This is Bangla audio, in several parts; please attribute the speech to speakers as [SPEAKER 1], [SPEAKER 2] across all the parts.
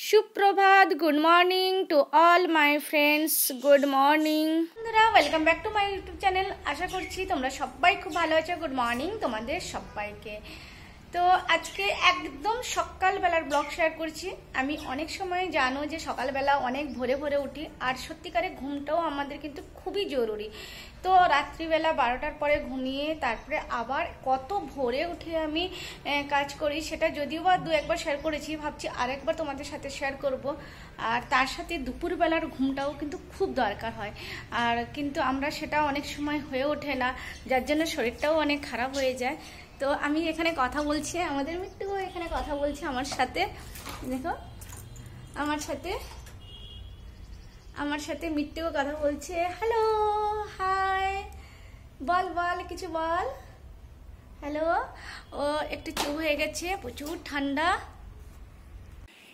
[SPEAKER 1] সুপ্রভাত, good morning to all my friends. Good morning বন্ধুরা, welcome back to my YouTube channel. আশা করছি তোমরা সবাই খুব ভালো আছো। গুড মর্নিং তোমাদের সবাইকে। তো আজকে একদম সকালবেলার ব্লগ শেয়ার করছি। আমি অনেক সময় জানো যে সকালবেলা অনেক ভোরে ভোরে উঠি, আর সত্যিকারে ঘুমটাও আমাদের কিন্তু খুবই জরুরি। তো রাত্রিবেলা 12টার পরে ঘুমিয়ে তারপরে আবার কত ভোরে উঠে আমি কাজ করি, সেটা যদিও বা দু একবার শেয়ার করেছি, ভাবছি আরেকবার তোমাদের সাথে শেয়ার করব। আর তার সাথে দুপুরবেলার ঘুমটাও কিন্তু খুব দরকার হয়, আর কিন্তু আমরা সেটা অনেক সময় হয়ে ওঠে না, যার জন্য শরীরটাও অনেক খারাপ হয়ে যায়। তো আমি এখানে কথা বলছি, আমাদের মিট্টুও এখানে কথা বলছে আমার সাথে। দেখো আমার সাথে মিট্টুও কথা বলছে। হ্যালো, হাই, বল বল, কিছু বল। হ্যালো। ও একটু চুপ হয়ে গেছে, প্রচুর ঠান্ডা।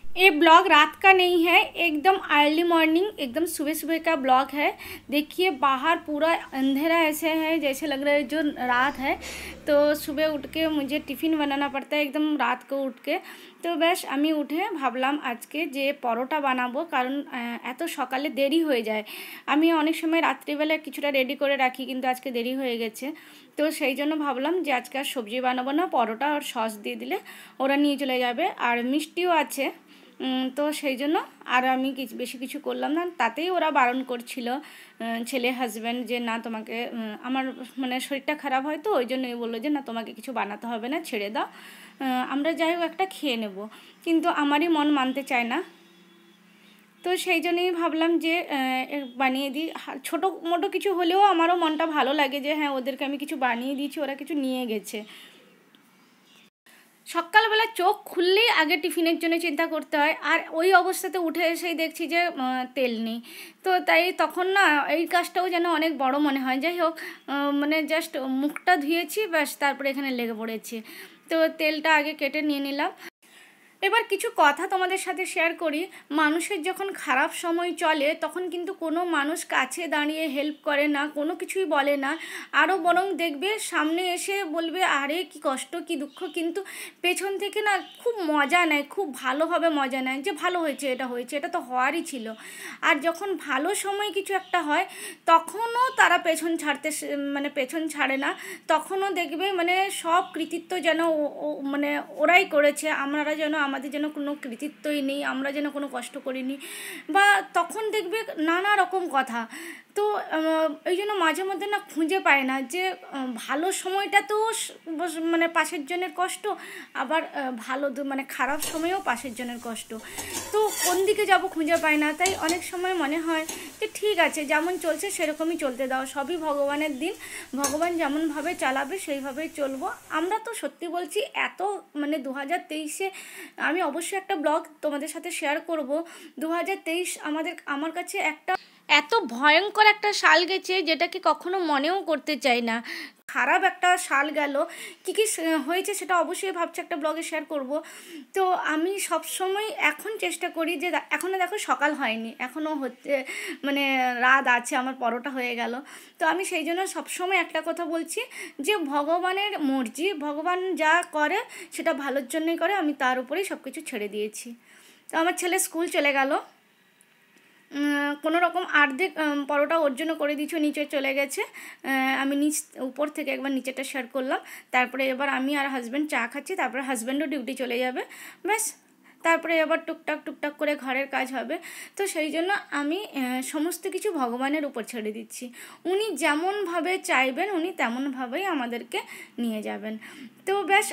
[SPEAKER 1] ये ब्लॉग रात का नहीं है, एकदम अर्ली मॉर्निंग, एकदम सुबह सुबह का ब्लॉग है। देखिए बाहर पूरा अंधेरा ऐसे है जैसे लग रहा है जो रात है। तो सुबह उठ के मुझे टिफ़िन बनाना पड़ता है एकदम रात को उठ के। तो बेश আমি উঠে ভাবলাম আজকে যে পরোটা বানাবো, কারণ এত সকালে দেরি হয়ে যায়। আমি অনেক সময় রাত্রিবেলা কিছুটা রেডি করে রাখি, কিন্তু আজকে দেরি হয়ে গেছে। তো সেই জন্য ভাবলাম যে আজকে আর সবজি বানাবো না, পরোটা আর সস দিয়ে দিলে ওরা নিয়ে চলে যাবে, আর মিষ্টিও আছে। তো সেই জন্য আর আমি বেশি কিছু করলাম না। তাতেই ওরা বারণ করছিল, ছেলে হাজব্যান্ড, যে না তোমাকে, আমার মানে শরীরটা খারাপ হয়, তো ওই জন্যই বললো যে না তোমাকে কিছু বানাতে হবে না, ছেড়ে দাও, আমরা যাই হোক একটা খেয়ে নেব। কিন্তু আমারই মন মানতে চায় না। তো সেই জন্যই ভাবলাম যে বানিয়ে দিই। ছোটো মোটো কিছু হলেও আমারও মনটা ভালো লাগে যে হ্যাঁ ওদেরকে আমি কিছু বানিয়ে দিয়েছি, ওরা কিছু নিয়ে গেছে। সকালবেলা চোখ খুললেই আগে টিফিনের জন্য চিন্তা করতে হয়, আর ওই অবস্থাতে উঠে এসেই দেখছি যে তেল নেই। তো তাই তখন না এই কাজটাও যেন অনেক বড় মনে হয়। যাই হোক, মানে জাস্ট মুখটা ধুয়েছি, ব্যাস তারপরে এখানে লেগে পড়েছি। তো তেলটা আগে কেটে নিয়ে নিলাম। এবার কিছু কথা তোমাদের সাথে শেয়ার করি। মানুষের যখন খারাপ সময় চলে তখন কিন্তু কোনো মানুষ কাছে দাঁড়িয়ে হেল্প করে না, কোনো কিছুই বলে না, আরও বরং দেখবে সামনে এসে বলবে আরে কি কষ্ট কি দুঃখ, কিন্তু পেছন থেকে না খুব মজা নেয়, খুব ভালোভাবে মজা নেয় যে ভালো হয়েছে, এটা হয়েছে, এটা তো হওয়ারই ছিল। আর যখন ভালো সময় কিছু একটা হয় তখনও তারা মানে পেছন ছাড়ে না। তখনও দেখবে মানে সব কৃতিত্ব যেন মানে ওরাই করেছে, আমরা যেন, আমাদের যেন কোনো কৃতিত্বই নেই, আমরা যেন কোনো কষ্ট করিনি, বা তখন দেখবে নানা রকম কথা। তো এই জন্য মাঝে মধ্যে না খুঁজে পায় না যে ভালো সময়টাতেও মানে পাশের জনের কষ্ট, আবার ভালো মানে খারাপ সময়েও পাশের জনের কষ্ট। তো কোন দিকে যাব খুঁজে পায় না। তাই অনেক সময় মনে হয় যে ঠিক আছে, যেমন চলছে সেরকমই চলতে দাও, সবই ভগবানের দিন, ভগবান যেমনভাবে চালাবে সেইভাবেই চলবো। আমরা তো সত্যি বলছি এত মানে 2023-এ আমি অবশ্যই একটা ব্লগ তোমাদের সাথে শেয়ার করব। 2023 আমার কাছে এত ভয়ঙ্কর একটা সাল গেছে যেটাকে কখনো মনেও করতে চাই না। খারাপ একটা সাল গেল, কী কী হয়েছে সেটা অবশ্যই ভাবছি একটা ব্লগে শেয়ার করব। তো আমি সবসময় এখন চেষ্টা করি যে, এখনও দেখো সকাল হয়নি, এখনও হচ্ছে মানে রাত আছে, আমার পরোটা হয়ে গেল। তো আমি সেই জন্য সবসময় একটা কথা বলছি যে ভগবানের মর্জি, ভগবান যা করে সেটা ভালোর জন্যই করে, আমি তার উপরেই সব কিছু ছেড়ে দিয়েছি। তো আমার ছেলে স্কুল চলে গেল, কোনো রকম অর্ধেক পরোটা ওর জন্য করে দিয়েছি, নিচে চলে গেছে। আমি উপর থেকে একবার নিচেটা শেয়ার করলাম। তারপরে এবার আমি আর হাজব্যান্ড চা খাচ্ছি, তারপরে হাজব্যান্ডও ডিউটি চলে যাবে, ব্যাস তারপরে এবার টুকটাক করে ঘরের কাজ হবে। তো সেই জন্য আমি সমস্ত কিছু ভগবানের উপর ছেড়ে দিচ্ছি। উনি যেমনভাবে চাইবেন উনি তেমনভাবেই আমাদেরকে নিয়ে যাবেন। তো বেশ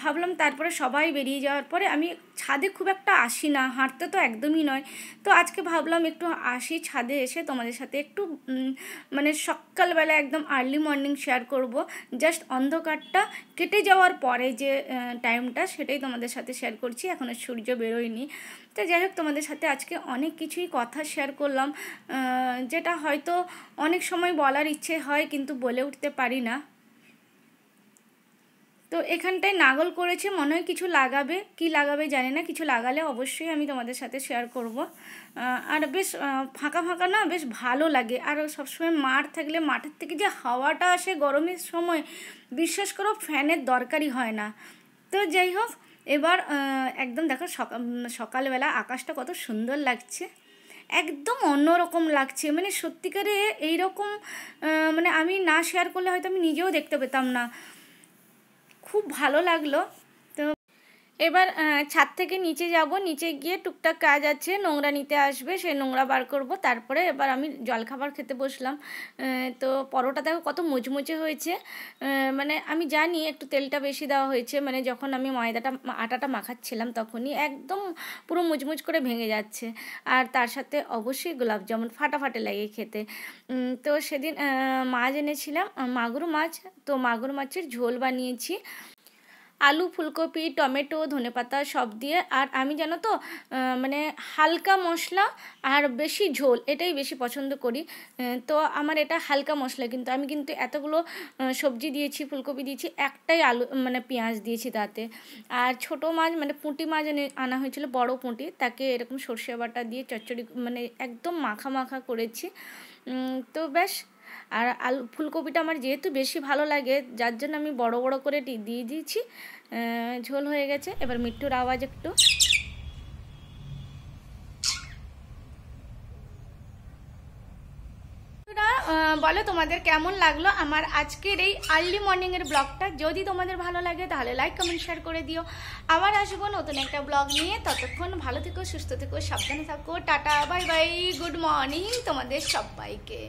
[SPEAKER 1] ভাবলাম, তারপরে সবাই বেরিয়ে যাওয়ার পরে আমি ছাদে খুব একটা আসি না, হাঁটতে তো একদমই নয়। তো আজকে ভাবলাম একটু আসি ছাদে, এসে তোমাদের সাথে একটু মানে সকালবেলা একদম আর্লি মর্নিং শেয়ার করব। জাস্ট অন্ধকারটা কেটে যাওয়ার পরে যে টাইমটা, সেটাই তোমাদের সাথে শেয়ার করছি, এখনও সূর্য বেরোয়নি। তো যাই হোক, তোমাদের সাথে আজকে অনেক কিছুই কথা শেয়ার করলাম, যেটা হয়তো অনেক সময় বলার ইচ্ছে হয় কিন্তু বলে উঠতে পারি না। তো এখানটায় নাগল করেছে, মনে হয় কিছু লাগাবে, কি লাগাবে জানি না, কিছু লাগালে অবশ্যই আমি তোমাদের সাথে শেয়ার করব। আর বেশ ফাঁকা ফাঁকা না বেশ ভালো লাগে। আর সবসময় মাঠ থাকলে মাঠের থেকে যে হাওয়াটা আসে গরমের সময়, বিশ্বাস করো ফ্যানের দরকারই হয় না। তো যাই হোক, এবার একদম দেখো সকালবেলা আকাশটা কত সুন্দর লাগছে, একদম অন্যরকম লাগছে, মানে সত্যিকারে এইরকম মানে আমি না শেয়ার করলে হয়তো আমি নিজেও দেখতে পেতাম না। খুব ভালো লাগলো। তো এবার ছাদ থেকে নিচে যাব, নিচে গিয়ে টুকটাক কাজ আছে, নোংরা নিতে আসবে, সেই নোংরা বার করব, তারপরে এবার আমি জলখাবার খেতে বসলাম। তো পরোটা দেখো কত মুচমুচে হয়েছে, মানে আমি জানি একটু তেলটা বেশি দেওয়া হয়েছে, মানে যখন আমি আটাটা মাখাচ্ছিলাম তখনই একদম পুরো মুচমুচ করে ভেঙে যাচ্ছে। আর তার সাথে অবশ্যই গোলাপ জামুন ফাটাফাটে লাগে খেতে। তো সেদিন মাছ এনেছিলাম, মাগুর মাছ, তো মাগুর মাছের ঝোল বানিয়েছি আলু ফুলকপি টমেটো ধনেপাতা সব দিয়ে। আর আমি জানো তো মানে হালকা মশলা আর বেশি ঝোল এটাই বেশি পছন্দ করি। তো আমার এটা হালকা মশলা, কিন্তু আমি কিন্তু এতগুলো সবজি দিয়েছি, ফুলকপি দিয়েছি, একটাই আলু মানে পেঁয়াজ দিয়েছি তাতে। আর ছোটো মাছ মানে পুঁটি মাছ আনা হয়েছিল, বড় পুঁটি, তাকে এরকম সর্ষে বাটা দিয়ে চচ্চড়ি মানে একদম মাখা মাখা করেছি। তো ব্যাস। আর আলু ফুলকপিটা আমার যেহেতু বেশি ভালো লাগে, যার জন্য আমি বড় বড় করে দিয়ে দিয়েছি। ঝোল হয়ে গেছে। এবার মিট্টুর আওয়াজ একটু। বলো তোমাদের কেমন লাগলো আমার আজকের এই আর্লি মর্নিংয়ের ব্লগটা। যদি তোমাদের ভালো লাগে তাহলে লাইক কমেন্ট শেয়ার করে দিও। আবার আসবো নতুন একটা ব্লগ নিয়ে, ততক্ষণ ভালো থেকো, সুস্থ থেকো, সাবধানে থাকো, tata bye bye, good morning তোমাদের সবাইকে।